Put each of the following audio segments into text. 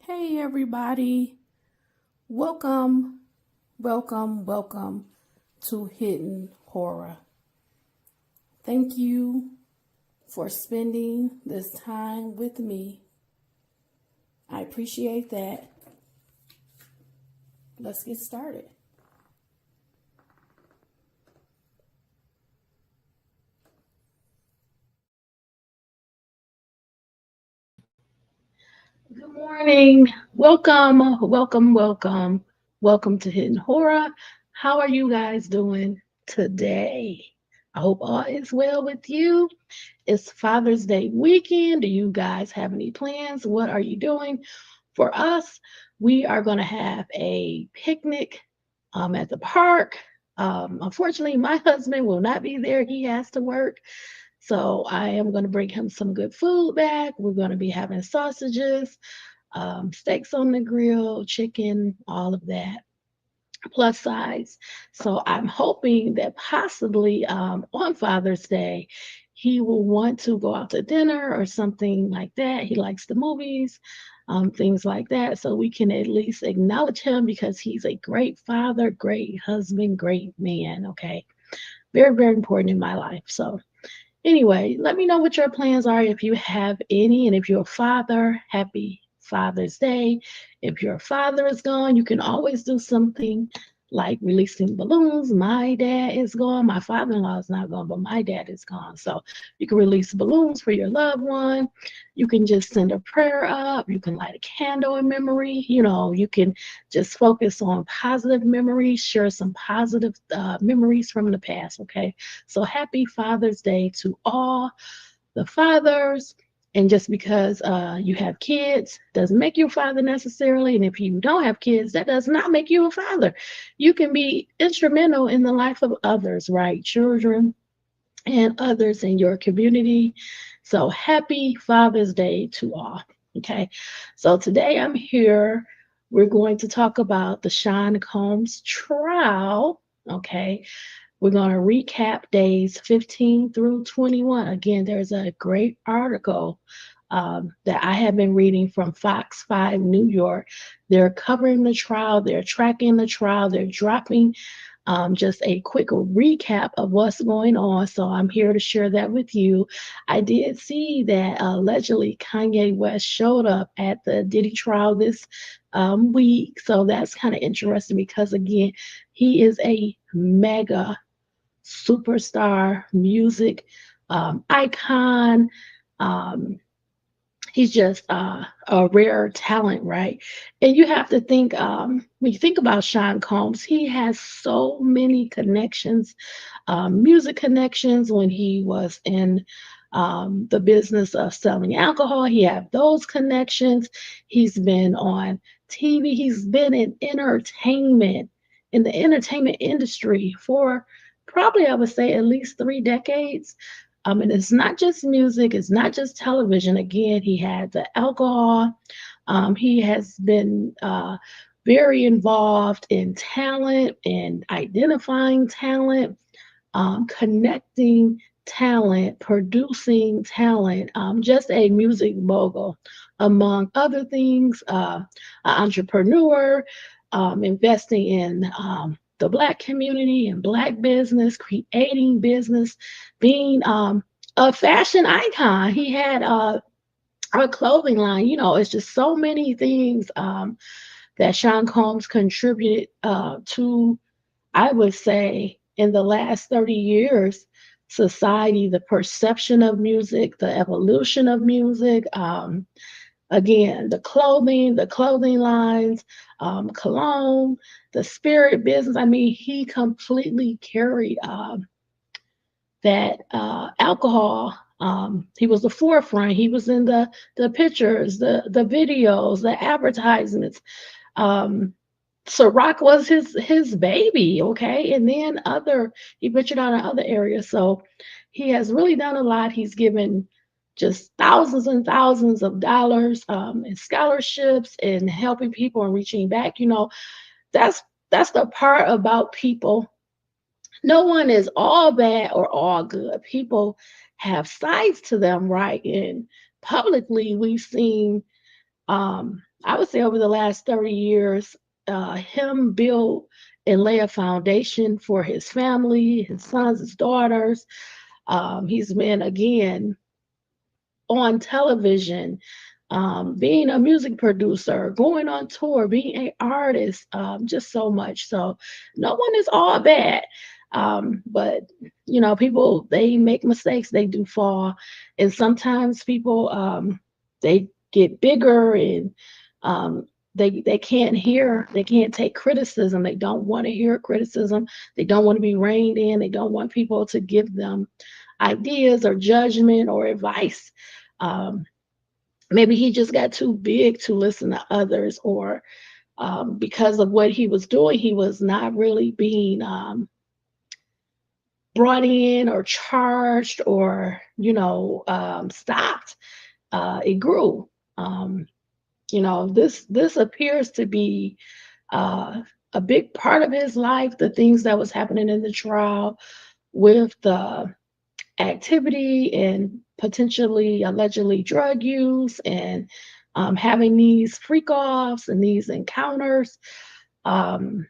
Hey everybody, welcome, welcome to Hidden Horror. Thank you for spending this time with me. I appreciate that. Let's get started. Good morning. Welcome to Hidden Horror. How are you guys doing today? I hope all is well with you. It's Father's Day weekend. Do you guys have any plans? What are you doing? For us, we are going to have a picnic at the park. Unfortunately, my husband will not be there. He has to work. So I am going to bring him some good food back. We're going to be having sausages, steaks on the grill, chicken, all of that plus size. So I'm hoping that possibly on Father's Day, he will want to go out to dinner or something like that. He likes the movies, things like that. So we can at least acknowledge him because he's a great father, great husband, great man. Okay. Very, very important in my life. So anyway, let me know what your plans are if you have any. And if you're a father, happy Father's Day. If your father is gone, you can always do something like releasing balloons. My dad is gone. My father in law is not gone, but my dad is gone. So you can release balloons for your loved one. You can just send a prayer up. You can light a candle in memory. You can just focus on positive memories, share some positive memories from the past. Okay. So happy Father's Day to all the fathers. And just because you have kids doesn't make you a father necessarily. And if you don't have kids, that does not make you a father. You can be instrumental in the life of others, right? Children and others in your community. So happy Father's Day to all. Okay. So today I'm here. We're going to talk about the Sean Combs trial. Okay. We're going to recap days 15 through 21. Again, there's a great article that I have been reading from Fox 5 New York. They're covering the trial, they're tracking the trial, they're dropping just a quick recap of what's going on. So I'm here to share that with you. I did see that allegedly Kanye West showed up at the Diddy trial this week. So that's kind of interesting because, again, he is a mega superstar music icon. Um, he's just a rare talent, right? And you have to think when you think about Sean Combs, he has so many connections, music connections. When he was in the business of selling alcohol, he had those connections. He's been on TV. He's been in the entertainment industry for probably, I would say, at least 3 decades. And it's not just music, it's not just television. Again, he had the alcohol. He has been very involved in talent and identifying talent, connecting talent, producing talent, just a music mogul, among other things, an entrepreneur, investing in the Black community and Black business, creating business, being a fashion icon. He had a clothing line. It's just so many things that Sean Combs contributed to, I would say, in the last 30 years, society, the perception of music, the evolution of music. Again, the clothing lines, cologne, the spirit business. I mean, he completely carried that alcohol. He was the forefront. He was in the pictures, the videos, the advertisements. Um, Ciroc was his baby, okay, and then he ventured out in other areas. So he has really done a lot. He's given just thousands and thousands of dollars in scholarships and helping people and reaching back. That's that's the part about people. No one is all bad or all good. People have sides to them, right? And publicly, we've seen I would say over the last 30 years, him build and lay a foundation for his family, his sons, his daughters. He's been again on television, being a music producer, going on tour, being an artist, just so much. So no one is all bad. But people they make mistakes, they do fall, and sometimes people they get bigger and um, they can't hear, they can't take criticism. They don't want to hear criticism. They don't want to be reined in. They don't want people to give them ideas or judgment or advice. Um, Maybe he just got too big to listen to others, or because of what he was doing, he was not really being brought in or charged or, stopped. It grew. Um, this appears to be uh, a big part of his life, the things that was happening in the trial with the activity and potentially allegedly drug use and having these freak offs and these encounters. Um,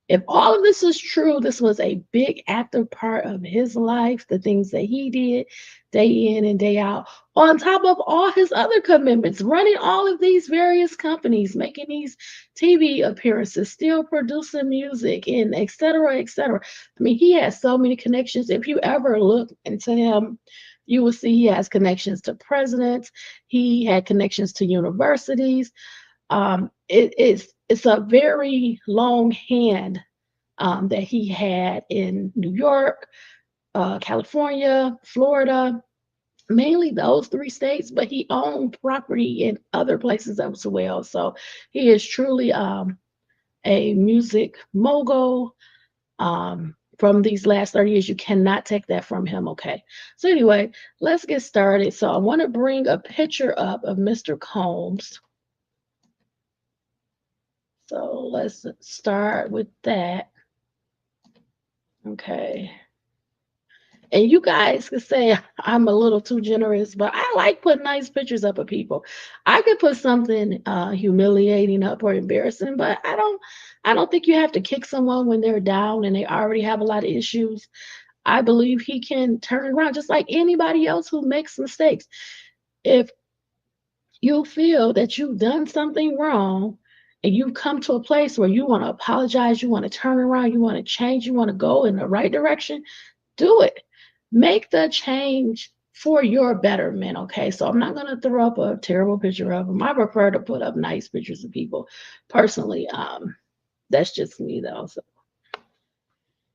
if all of this is true, this was a big active part of his life, the things that he did day in and day out, on top of all his other commitments, running all of these various companies, making these TV appearances, still producing music, and et cetera, et cetera. I mean, he has so many connections. If you ever look into him, you will see he has connections to presidents, he had connections to universities. It's a very long hand that he had in New York, California, Florida, mainly those three states, but he owned property in other places as well. So he is truly a music mogul. From these last 30 years, you cannot take that from him. Okay. So, anyway, let's get started. So, I want to bring a picture up of Mr. Combs. So, let's start with that. Okay. And you guys could say I'm a little too generous, but I like putting nice pictures up of people. I could put something humiliating up or embarrassing, but I don't think you have to kick someone when they're down and they already have a lot of issues. I believe he can turn it around just like anybody else who makes mistakes. If you feel that you've done something wrong and you've come to a place where you want to apologize, you want to turn around, you want to change, you want to go in the right direction, do it. Make the change for your betterment. Okay. So I'm not gonna throw up a terrible picture of them. I prefer to put up nice pictures of people personally. That's just me though. So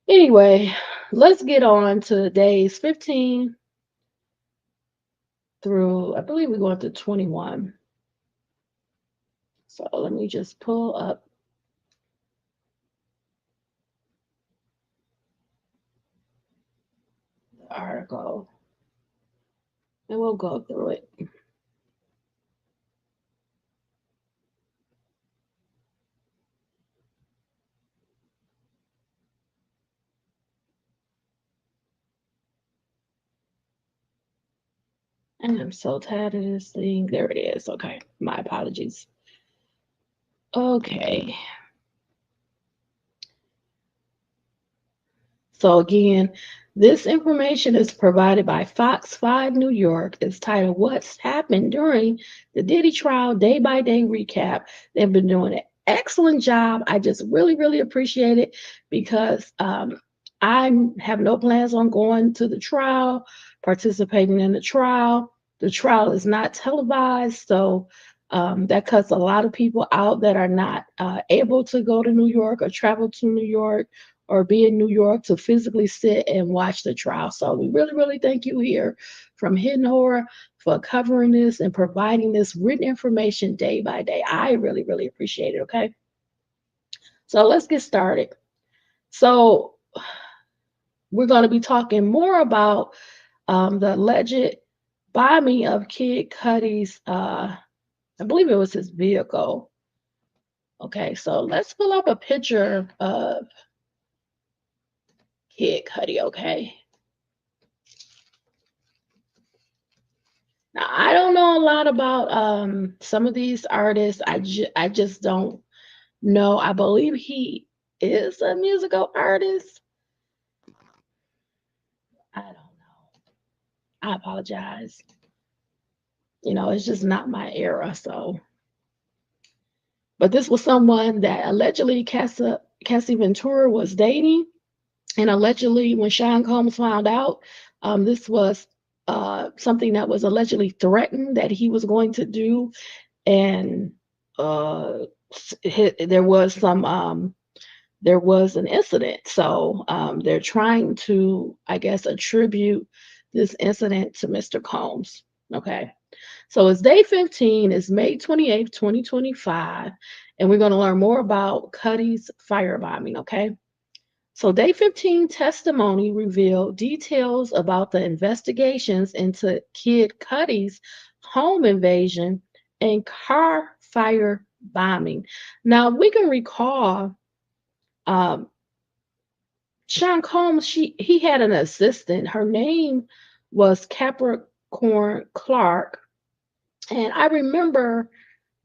anyway, let's get on to days 15 through, I believe we're going to 21. So let me just pull up the article and we'll go through it. And I'm so tired of this thing. There it is. Okay. My apologies. Okay. So again, this information is provided by Fox 5 New York. It's titled What's Happened During the Diddy Trial Day by Day Recap. They've been doing an excellent job. I just really, really appreciate it because I have no plans on going to the trial, participating in the trial. The trial is not televised, so that cuts a lot of people out that are not able to go to New York or travel to New York or be in New York to physically sit and watch the trial. So we really, really thank you here from Hidden Horror for covering this and providing this written information day by day. I really, really appreciate it. Okay. So let's get started. So we're going to be talking more about the alleged bombing of Kid Cudi's, I believe it was his vehicle. Okay, so let's pull up a picture of Kid Cudi. Okay. Now, I don't know know a lot about some of these artists. I just don't know. I believe he is a musical artist. I don't know. I apologize. It's just not my era. So, but this was someone that allegedly Cassie Ventura was dating, and allegedly when Sean Combs found out, this was something that was allegedly threatened that he was going to do, and uh, there was an incident. So they're trying to, I guess, attribute this incident to Mr. Combs. Okay. So it's day 15, it's May 28th, 2025, and we're going to learn more about Cuddy's firebombing. Okay. So day 15 testimony revealed details about the investigations into Kid Cuddy's home invasion and car fire bombing. Now we can recall um, Sean Combs, he had an assistant. Her name was Capricorn Clark. And I remember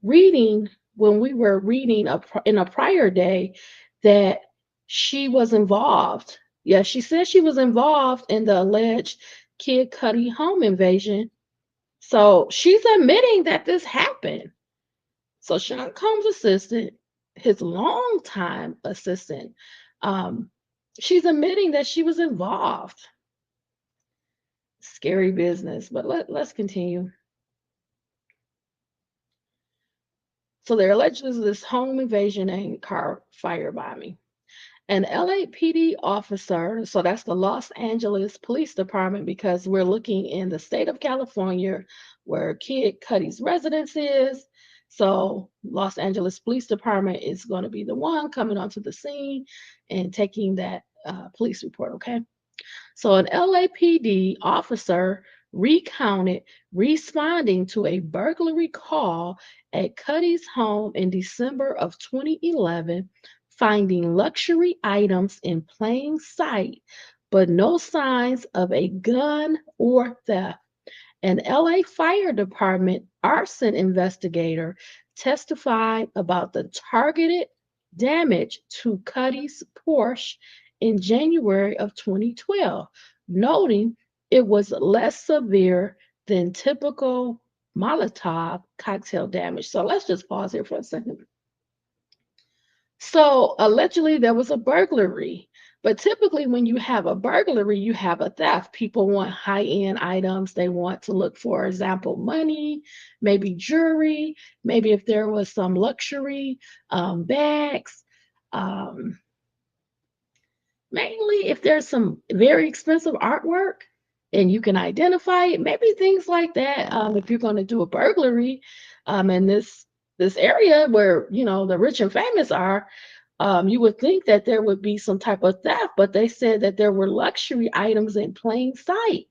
reading when we were reading in a prior day that she was involved. Yeah, she said she was involved in the alleged Kid Cudi home invasion. So she's admitting that this happened. So Sean Combs' assistant, his longtime assistant, um, she's admitting that she was involved. Scary business, but let's continue. So there allegedly is this home invasion and car firebombing. An LAPD officer, so that's the Los Angeles Police Department, because we're looking in the state of California where Kid Cudi's residence is. So Los Angeles Police Department is going to be the one coming onto the scene and taking that police report, okay? So an LAPD officer recounted responding to a burglary call at Cuddy's home in December of 2011, finding luxury items in plain sight, but no signs of a gun or theft. An LA Fire Department arson investigator testified about the targeted damage to Cuddy's Porsche in January of 2012, noting it was less severe than typical Molotov cocktail damage. So let's just pause here for a second. So allegedly there was a burglary. But typically, when you have a burglary, you have a theft. People want high-end items. They want to look for example, money, maybe jewelry, maybe if there was some luxury bags. Um, Mainly if there's some very expensive artwork and you can identify it, maybe things like that. If you're going to do a burglary in this area where the rich and famous are, you would think that there would be some type of theft, but they said that there were luxury items in plain sight,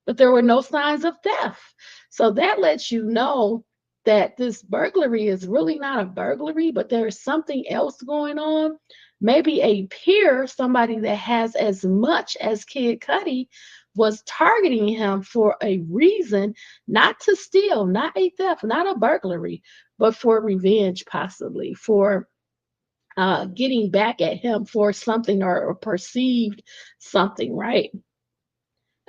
but there were no signs of theft. So that lets you know that this burglary is really not a burglary, but there's something else going on. Maybe a peer, somebody that has as much as Kid Cudi, was targeting him for a reason, not to steal, not a theft, not a burglary, but for revenge, possibly for getting back at him for something or perceived something, right?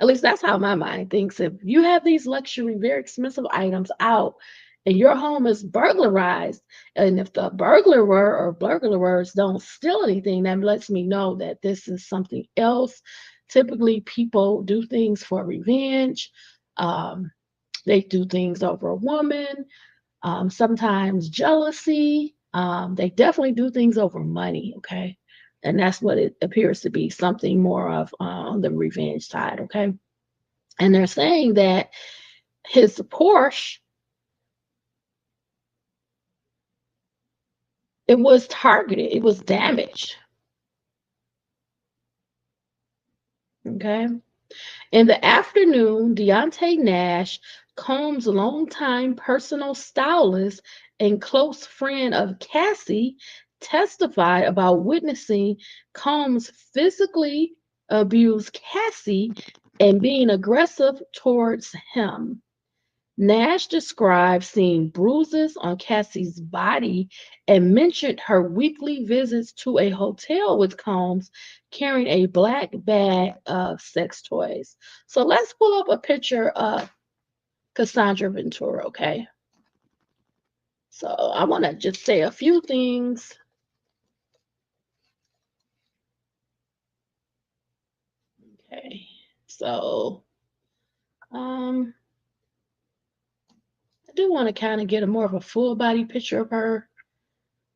At least that's how my mind thinks. If you have these luxury, very expensive items out and your home is burglarized, and if the burglar or burglars don't steal anything, that lets me know that this is something else. Typically, people do things for revenge. Um, they do things over a woman, sometimes jealousy. They definitely do things over money, okay? And that's what it appears to be, something more of on the revenge side, okay? And they're saying that his Porsche, it was targeted, it was damaged, okay? In the afternoon, Deontay Nash, Combs' longtime personal stylist and close friend of Cassie, testified about witnessing Combs physically abuse Cassie and being aggressive towards him. Nash described seeing bruises on Cassie's body and mentioned her weekly visits to a hotel with Combs carrying a black bag of sex toys. So let's pull up a picture of Cassandra Ventura, okay? So I want to just say a few things. Okay. So um I do want to kind of get a more of a full body picture of her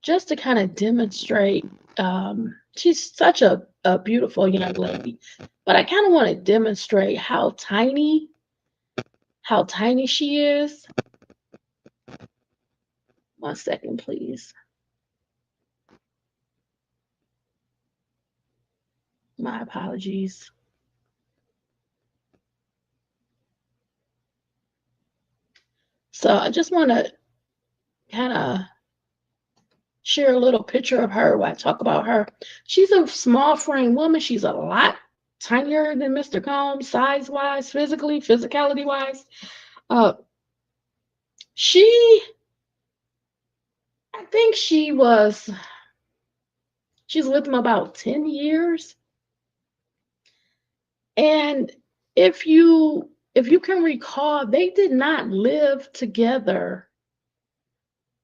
just to kind of demonstrate she's such a beautiful young lady, but I kind of want to demonstrate how tiny she is. One second, please. My apologies. So I just want to kind of share a little picture of her while I talk about her. She's a small frame woman. She's a lot tinier than Mr. Combs, size wise, physicality wise. Uh, she, I think she's with him about 10 years. And if you can recall, they did not live together.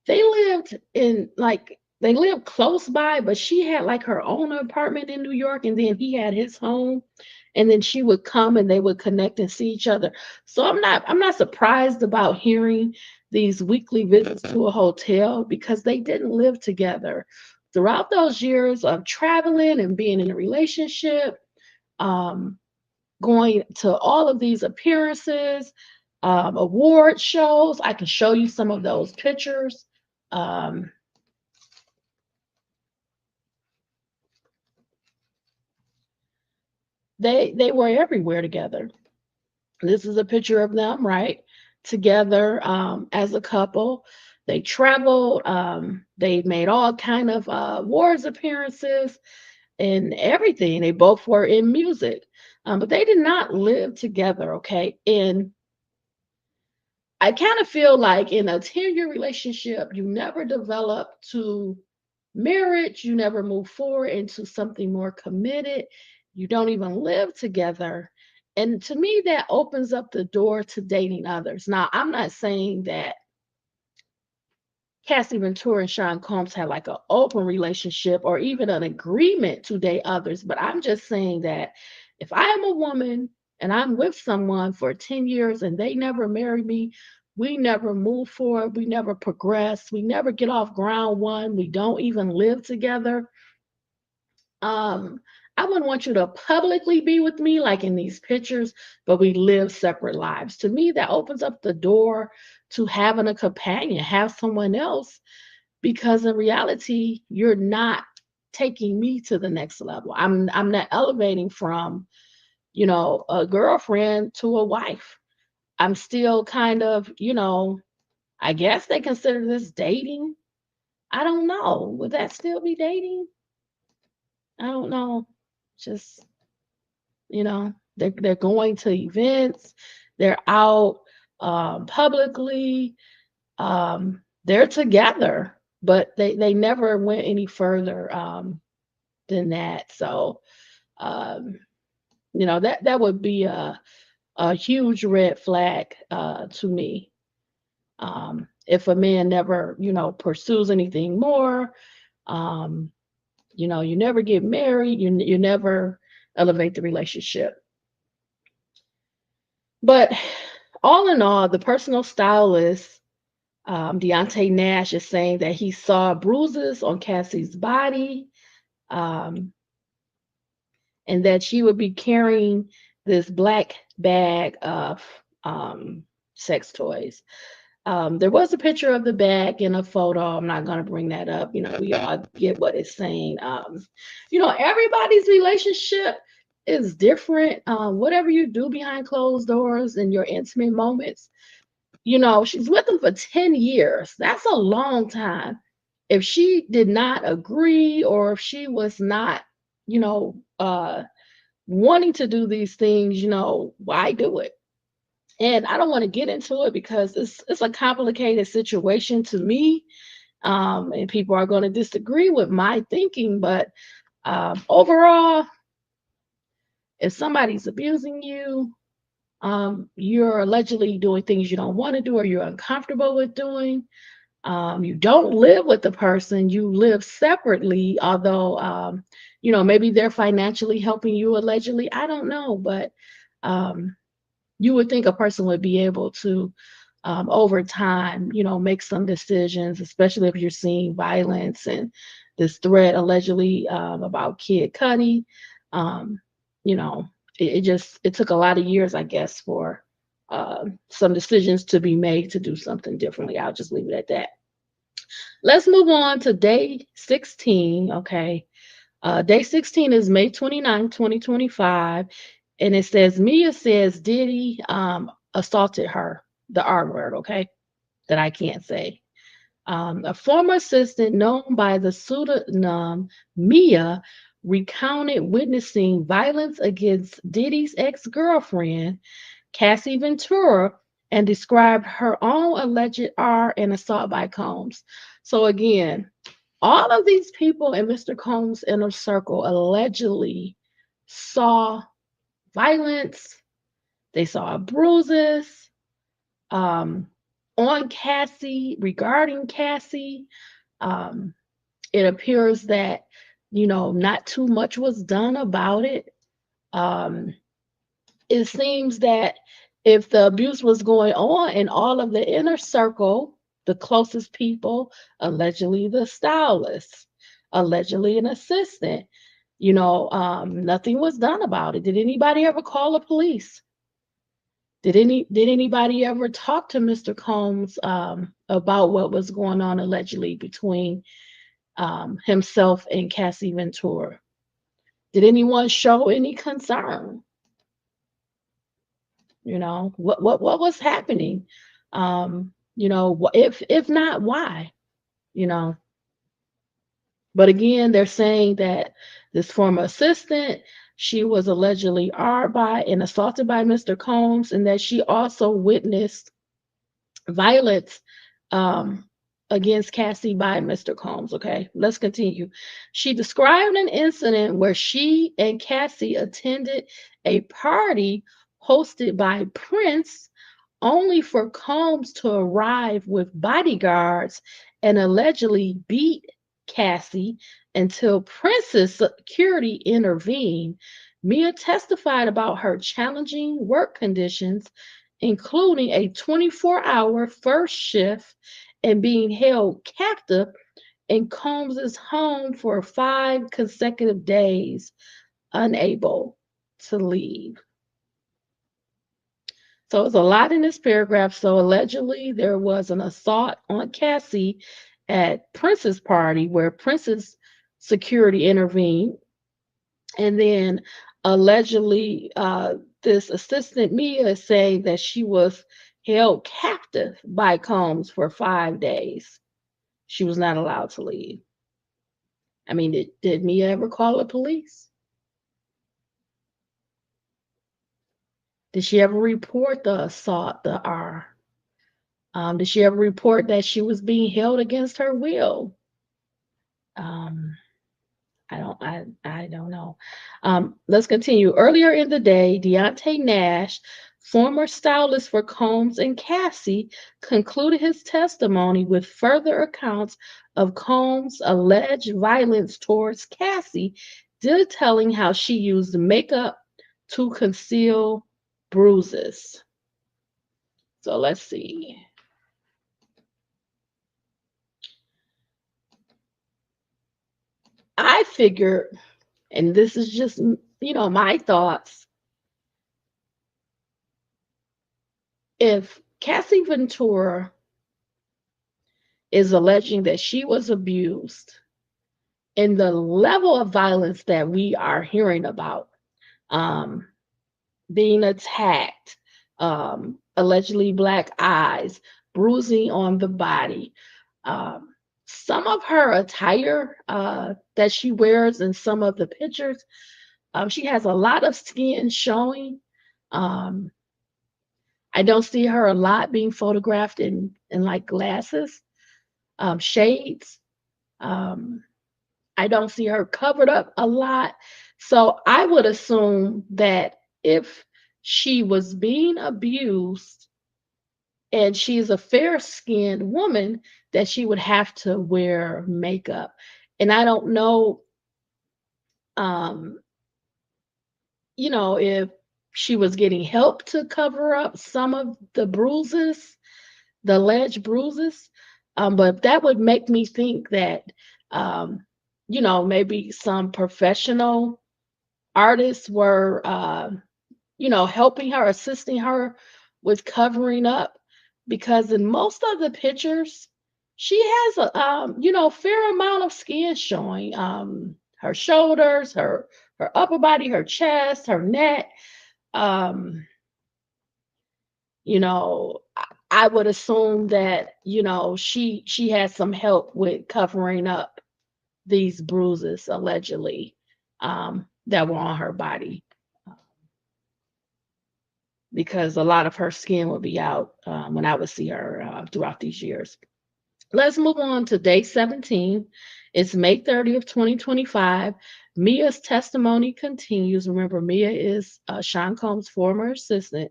They lived close by, but she had like her own apartment in New York, and then he had his home, and then she would come and they would connect and see each other. So I'm not surprised about hearing these weekly visits to a hotel because they didn't live together. Throughout those years of traveling and being in a relationship, um, going to all of these appearances, award shows. I can show you some of those pictures. Um, they were everywhere together. This is a picture of them, right? Together as a couple. They traveled. They made all kind of awards appearances and everything. They both were in music, but they did not live together. Okay, and I kind of feel like in a 10-year relationship, you never develop to marriage, you never move forward into something more committed, you don't even live together. And to me, that opens up the door to dating others. Now, I'm not saying that Cassie Ventura and Sean Combs had like an open relationship or even an agreement to date others, but I'm just saying that if I am a woman and I'm with someone for 10 years and they never marry me, we never move forward, we never progress, we never get off ground one, we don't even live together. Um, I wouldn't want you to publicly be with me like in these pictures, but we live separate lives. To me, that opens up the door to having a companion, have someone else, because in reality, you're not taking me to the next level. I'm not elevating from, a girlfriend to a wife. I'm still kind of, I guess they consider this dating. I don't know. Would that still be dating? I don't know. Just, they're going to events, they're out publicly, they're together, but they never went any further than that. So, um, that would be a huge red flag to me. If a man never, pursues anything more, um, you never get married, you never elevate the relationship. But all in all, the personal stylist, Deontay Nash, is saying that he saw bruises on Cassie's body, um, and that she would be carrying this black bag of um, sex toys. There was a picture of the bag in a photo. I'm not going to bring that up. We all get what it's saying. Everybody's relationship is different. Whatever you do behind closed doors in your intimate moments, she's with him for 10 years. That's a long time. If she did not agree or if she was not, you know, uh, wanting to do these things, why do it? And I don't want to get into it because it's a complicated situation to me. And people are going to disagree with my thinking, but overall, if somebody's abusing you, you're allegedly doing things you don't want to do or you're uncomfortable with doing. You don't live with the person, you live separately, although, maybe they're financially helping you allegedly. I don't know, but um, you would think a person would be able to, over time, make some decisions, especially if you're seeing violence and this threat allegedly about Kid Cudi. Um, you know, it took a lot of years, I guess, for some decisions to be made to do something differently. I'll just leave it at that. Let's move on to day 16. Okay. Day 16 is May 29th, 2025. And it says Mia says Diddy assaulted her, the R word, okay, that I can't say. A former assistant known by the pseudonym Mia recounted witnessing violence against Diddy's ex girlfriend, Cassie Ventura, and described her own alleged R and assault by Combs. So, again, all of these people in Mr. Combs' inner circle allegedly saw violence, they saw bruises um, on Cassie, regarding Cassie. Um, it appears that, not too much was done about it. Um, it seems that if the abuse was going on in all of the inner circle, the closest people, allegedly the stylist, allegedly an assistant, nothing was done about it. Did anybody ever call the police? Did anybody ever talk to Mr. Combs about what was going on allegedly between himself and Cassie Ventura? Did anyone show any concern? What was happening? If not, why? You know, but again, they're saying that this former assistant, she was allegedly armed by and assaulted by Mr. Combs, and that she also witnessed violence um, against Cassie by Mr. Combs. Okay, let's continue. She described an incident where she and Cassie attended a party hosted by Prince, only for Combs to arrive with bodyguards and allegedly beat Cassie until Prince's security intervened. Mia testified about her challenging work conditions, including a 24-hour first shift and being held captive in Combs's home for 5 consecutive days, unable to leave. So it's a lot in this paragraph. So allegedly, there was an assault on Cassie at Prince's party where Prince's security intervened. And then allegedly, this assistant Mia is saying that she was held captive by Combs for 5 days. She was not allowed to leave. I mean, did Mia ever call the police? Did she ever report the assault, the R? Did she ever report that she was being held against her will? Um, I don't know. Let's continue. Earlier in the day, Deontay Nash, former stylist for Combs and Cassie, concluded his testimony with further accounts of Combs' alleged violence towards Cassie, detailing how she used makeup to conceal bruises. So let's see. I figured, and this is just, my thoughts, if Cassie Ventura is alleging that she was abused and the level of violence that we are hearing about, um, being attacked, allegedly black eyes, bruising on the body, um, some of her attire that she wears in some of the pictures, she has a lot of skin showing. Um, I don't see her a lot being photographed in like glasses, shades. Um, I don't see her covered up a lot. So I would assume that if she was being abused and she's a fair skinned woman, that she would have to wear makeup. And I don't know, um, if she was getting help to cover up some of the bruises, the alleged bruises. But that would make me think that, um, maybe some professional artists were, helping her, assisting her with covering up, because in most of the pictures, she has a, fair amount of skin showing. Her shoulders, her upper body, her chest, her neck. Um, I would assume that, she had some help with covering up these bruises allegedly, that were on her body, because a lot of her skin would be out, when I would see her, throughout these years. Let's move on to day 17. It's May 30th, 2025. Mia's testimony continues. Remember, Mia is, Sean Combs' former assistant.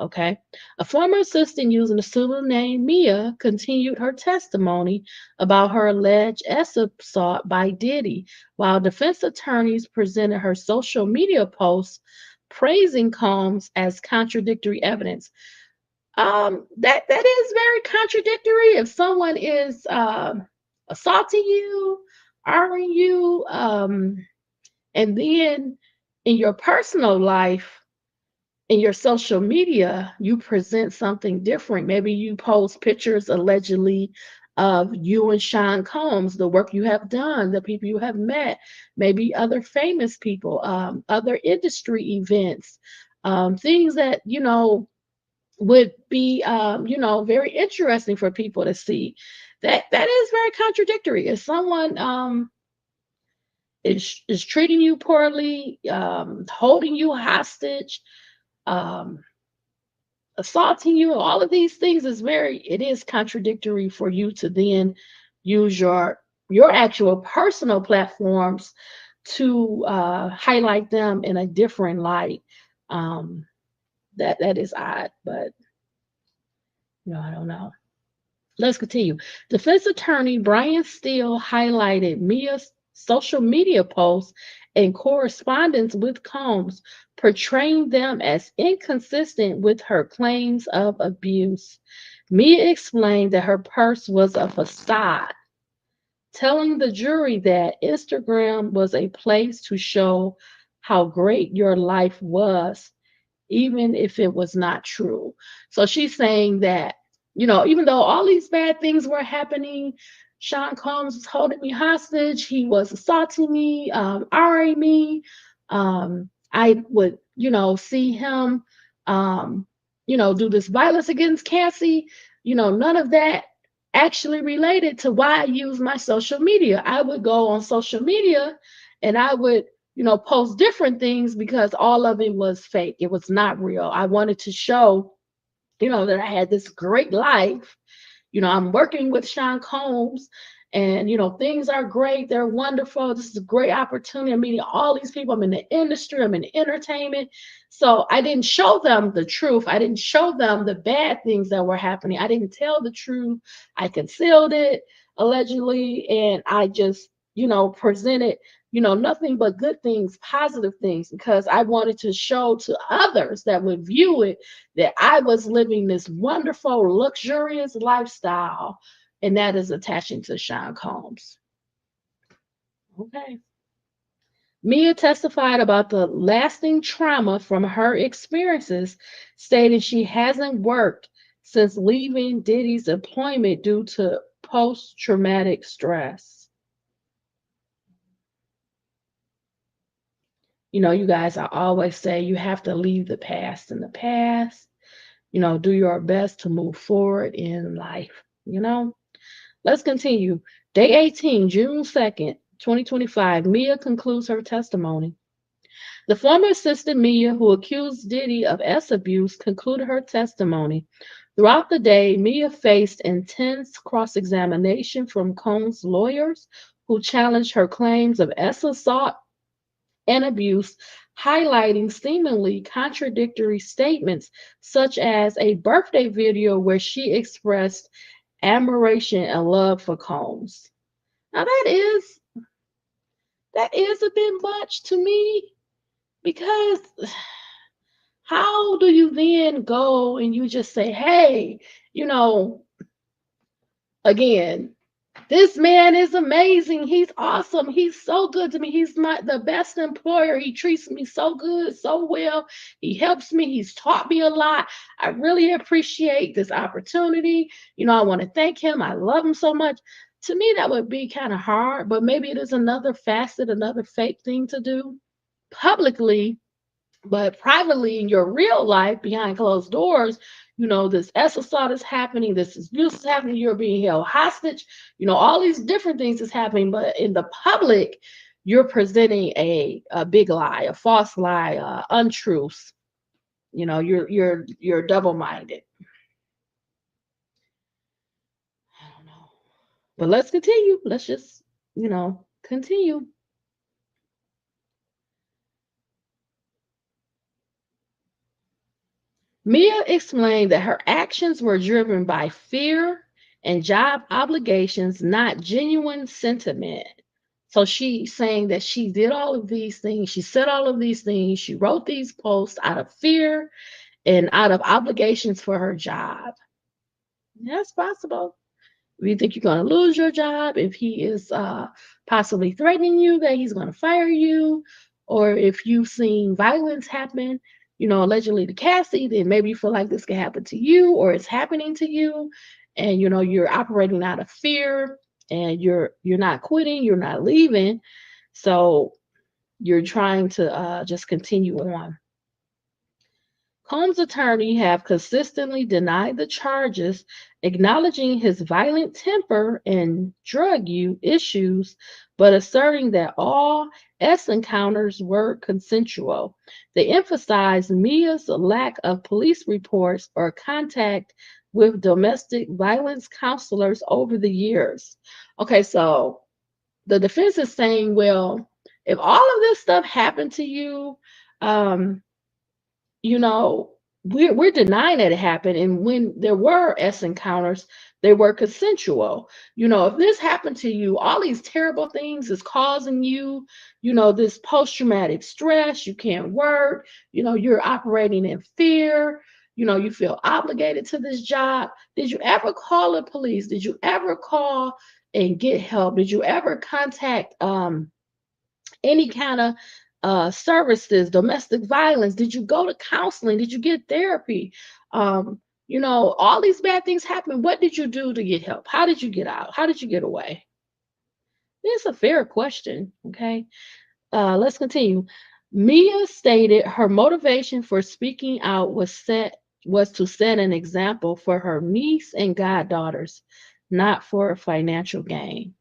Okay. A former assistant using the pseudonym Mia continued her testimony about her alleged assault by Diddy, while defense attorneys presented her social media posts praising Combs as contradictory evidence. That is very contradictory. If someone is, assaulting you, harming you, and then in your personal life, in your social media, you present something different. Maybe you post pictures allegedly of you and Sean Combs, the work you have done, the people you have met, maybe other famous people, other industry events, things that, would be, very interesting for people to see. That is very contradictory. If someone, is treating you poorly, holding you hostage, um, assaulting you, all of these things it is contradictory for you to then use your actual personal platforms to, highlight them in a different light. Um, that is odd, but I don't know. Let's continue. Defense attorney Brian Steele highlighted Mia's social media posts and correspondence with Combs, portraying them as inconsistent with her claims of abuse. Mia explained that her purse was a facade, telling the jury that Instagram was a place to show how great your life was, even if it was not true. So she's saying that, even though all these bad things were happening, Sean Combs was holding me hostage, he was assaulting me, RA me. I would, see him, do this violence against Cassie. None of that actually related to why I use my social media. I would go on social media and I would, post different things because all of it was fake. It was not real. I wanted to show, that I had this great life. I'm working with Sean Combs, and things are great. They're wonderful. This is a great opportunity. I'm meeting all these people. I'm in the industry. I'm in entertainment. So I didn't show them the truth. I didn't show them the bad things that were happening. I didn't tell the truth. I concealed it allegedly, and I just, presented, nothing but good things, positive things, because I wanted to show to others that would view it that I was living this wonderful, luxurious lifestyle, and that is attaching to Sean Combs. Okay. Mia testified about the lasting trauma from her experiences, stating she hasn't worked since leaving Diddy's employment due to post traumatic stress. You guys, I always say you have to leave the past in the past. Do your best to move forward in life. Let's continue. Day 18, June 2nd, 2025. Mia concludes her testimony. The former assistant Mia, who accused Diddy of S abuse, concluded her testimony. Throughout the day, Mia faced intense cross examination from Combs' lawyers, who challenged her claims of S assault and abuse, highlighting seemingly contradictory statements, such as a birthday video where she expressed admiration and love for Combs. Now that is a bit much to me because how do you then go and you just say, hey, you know, again, this man is amazing. He's awesome. He's so good to me. He's the best employer. He treats me so good, so well. He helps me. He's taught me a lot. I really appreciate this opportunity. I want to thank him. I love him so much. To me, that would be kind of hard, but maybe it is another facet, another fake thing to do publicly, but privately in your real life, behind closed doors, this S assault is happening, this abuse is happening, you're being held hostage, all these different things is happening. But in the public, you're presenting a big lie, a false lie, untruths. You're double-minded. I don't know. But let's continue. Let's just, continue. Mia explained that her actions were driven by fear and job obligations, not genuine sentiment. So she's saying that she did all of these things, she said all of these things, she wrote these posts out of fear and out of obligations for her job. That's possible. If you think you're going to lose your job, if he is possibly threatening you that he's going to fire you, or if you've seen violence happen, allegedly to Cassie, then maybe you feel like this can happen to you or it's happening to you, and you're operating out of fear, and you're not quitting, you're not leaving, so you're trying to just continue on. Combs' attorney have consistently denied the charges, acknowledging his violent temper and drug use issues, but asserting that all S encounters were consensual. They emphasized Mia's lack of police reports or contact with domestic violence counselors over the years. Okay, so the defense is saying, well, if all of this stuff happened to you, um, you know, we're denying that it happened. And when there were S encounters, they were consensual. If this happened to you, all these terrible things is causing you, this post-traumatic stress, you can't work, you're operating in fear, you feel obligated to this job. Did you ever call the police? Did you ever call and get help? Did you ever contact any kind of services, domestic violence? Did you go to counseling? Did you get therapy? All these bad things happen. What did you do to get help? How did you get out? How did you get away? It's a fair question. Okay. Let's continue. Mia stated her motivation for speaking out was to set an example for her niece and goddaughters, not for financial gain.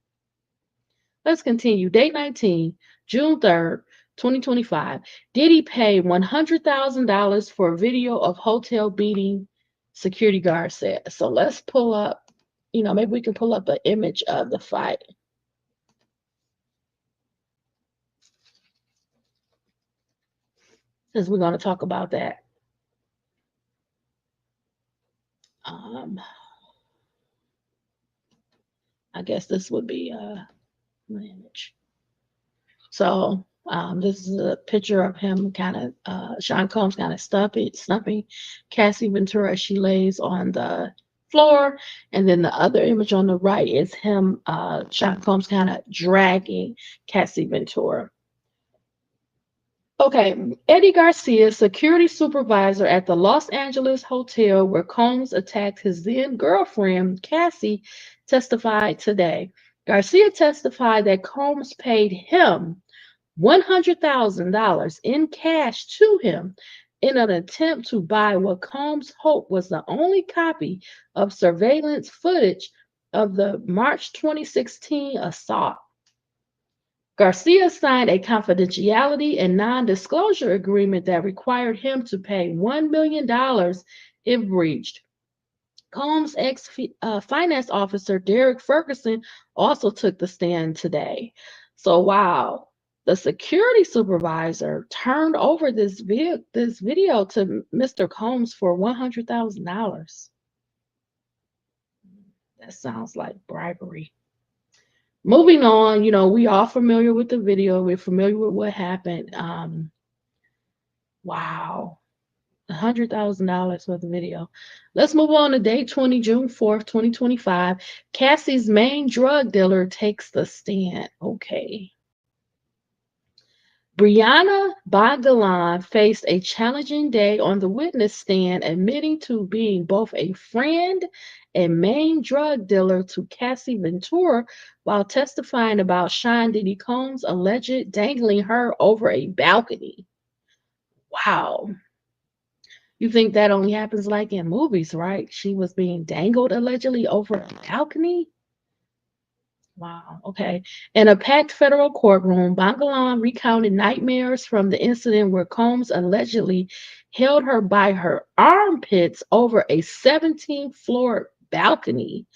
Let's continue. Date 19, June 3rd, 2025. Diddy paid $100,000 for a video of hotel beating security guard set. So let's pull up, maybe we can pull up an image of the fight. Since we're going to talk about that. I guess this would be an image. So this is a picture of him kind of, Sean Combs kind of stumping Cassie Ventura as she lays on the floor. And then the other image on the right is him, Sean Combs kind of dragging Cassie Ventura. Okay, Eddie Garcia, security supervisor at the Los Angeles hotel where Combs attacked his then girlfriend, Cassie, testified today. Garcia testified that Combs paid him $100,000 in cash to him in an attempt to buy what Combs hoped was the only copy of surveillance footage of the March 2016 assault. Garcia signed a confidentiality and non-disclosure agreement that required him to pay $1 million if breached. Combs' ex-finance officer Derek Ferguson also took the stand today. So, wow, the security supervisor turned over this video to Mr. Combs for $100,000. That sounds like bribery. Moving on, we are familiar with the video. We're familiar with what happened. Wow. $100,000 for the video. Let's move on to day 20, June 4th, 2025. Cassie's main drug dealer takes the stand. Okay. Brianna Bogdalan faced a challenging day on the witness stand, admitting to being both a friend and main drug dealer to Cassie Ventura while testifying about Sean Diddy Combs' alleged dangling her over a balcony. Wow. You think that only happens like in movies, right? She was being dangled allegedly over a balcony. Wow. Okay. In a packed federal courtroom, Bangalan recounted nightmares from the incident where Combs allegedly held her by her armpits over a 17th floor balcony.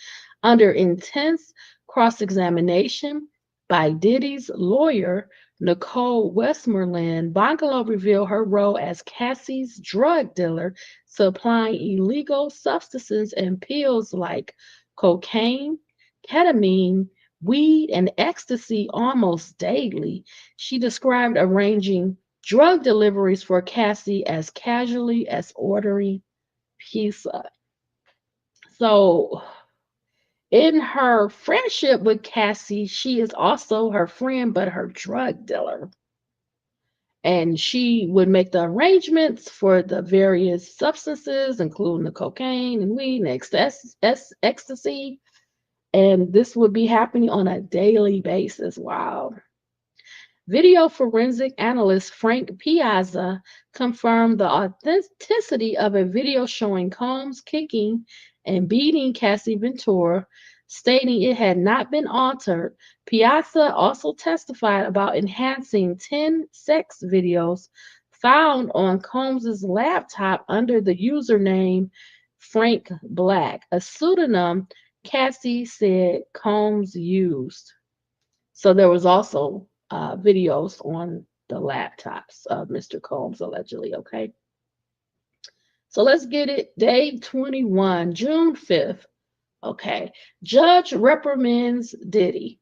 Under intense cross examination by Diddy's lawyer, Nicole Westmoreland, Bongalo revealed her role as Cassie's drug dealer, supplying illegal substances and pills like cocaine, ketamine, weed, and ecstasy almost daily. She described arranging drug deliveries for Cassie as casually as ordering pizza. So, in her friendship with Cassie, she is also her friend, but her drug dealer. And she would make the arrangements for the various substances, including the cocaine and weed and ecstasy. And this would be happening on a daily basis. Wow. Video forensic analyst Frank Piazza confirmed the authenticity of a video showing Combs kicking and beating Cassie Ventura, stating it had not been altered. Piazza also testified about enhancing 10 sex videos found on Combs's laptop under the username Frank Black, a pseudonym Cassie said Combs used. So there was also videos on the laptops of Mr. Combs allegedly. Okay. So let's get it. Day 21, June 5th. Okay. Judge reprimands Diddy.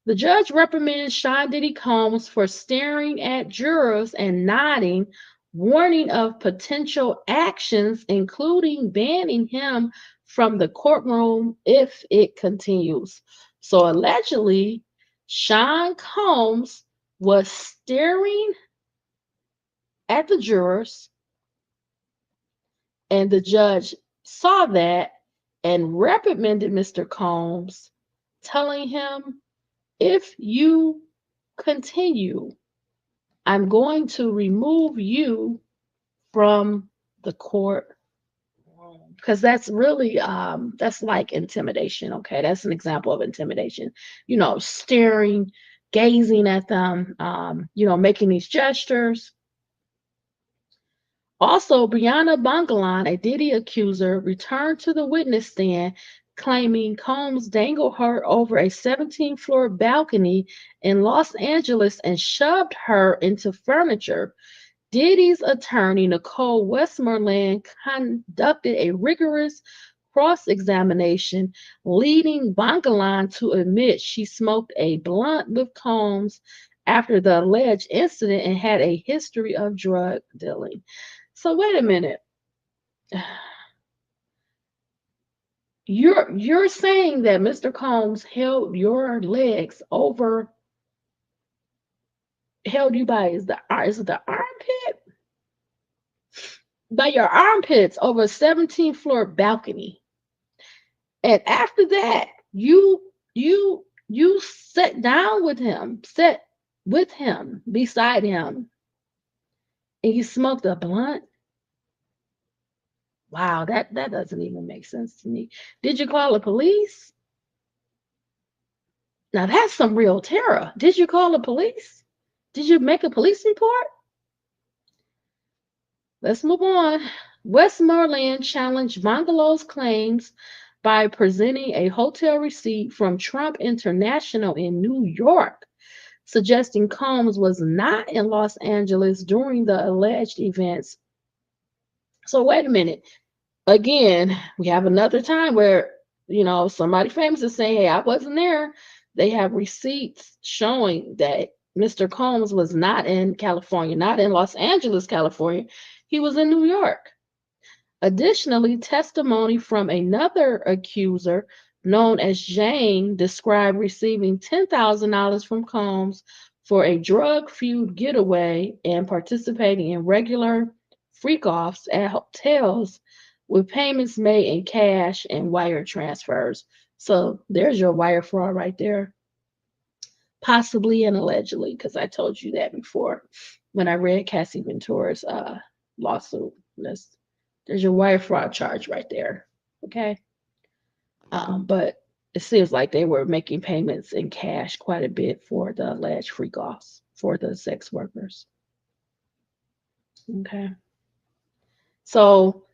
The judge reprimands Sean Diddy Combs for staring at jurors and nodding, warning of potential actions, including banning him from the courtroom if it continues. So allegedly, Sean Combs was staring at the jurors, and the judge saw that and reprimanded Mr. Combs, telling him, if you continue, I'm going to remove you from the court because that's really that's like intimidation. Okay, that's an example of intimidation. Staring, gazing at them, making these gestures. Also, Brianna Bongalan, a Diddy accuser, returned to the witness stand claiming Combs dangled her over a 17th floor balcony in Los Angeles and shoved her into furniture. Diddy's attorney, Nicole Westmoreland, conducted a rigorous cross-examination, leading Bongalan to admit she smoked a blunt with Combs after the alleged incident and had a history of drug dealing. So wait a minute. You're saying that Mr. Combs held your legs over, held you by is it the armpit? By your armpits over a 17th floor balcony. And after that, you sat down with him, sat with him, beside him, and you smoked a blunt. Wow, that doesn't even make sense to me. Did you call the police? Now that's some real terror. Did you call the police? Did you make a police report? Let's move on. Westmoreland challenged Bungalow's claims by presenting a hotel receipt from Trump International in New York, suggesting Combs was not in Los Angeles during the alleged events. So, wait a minute. Again, we have another time where, somebody famous is saying, hey, I wasn't there. They have receipts showing that Mr. Combs was not in California, not in Los Angeles, California. He was in New York. Additionally, testimony from another accuser known as Jane described receiving $10,000 from Combs for a drug fueled getaway and participating in regular freak offs at hotels with payments made in cash and wire transfers. So there's your wire fraud right there, possibly and allegedly, because I told you that before when I read Cassie Ventura's lawsuit. There's your wire fraud charge right there. Okay. But it seems like they were making payments in cash quite a bit for the alleged freak offs for the sex workers. Okay. So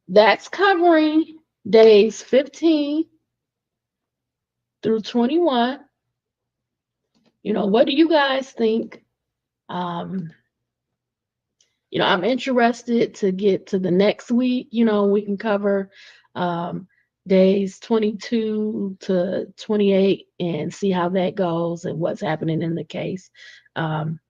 that's covering days 15 through 21. What do you guys think? Um, I'm interested to get to the next week. We can cover um, days 22 to 28 and see how that goes and what's happening in the case. Um,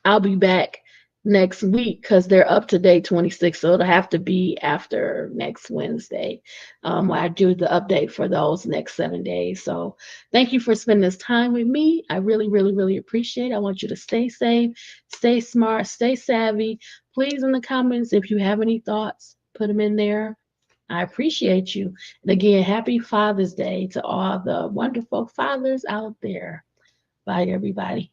I'll be back next week because they're up to day 26, so it'll have to be after next Wednesday. I do the update for those next 7 days. So thank you for spending this time with me. I really, really, really appreciate it. I want you to stay safe, stay smart, stay savvy. Please, in the comments, if you have any thoughts, put them in there. I appreciate you. And again, happy Father's Day to all the wonderful fathers out there. Bye, everybody.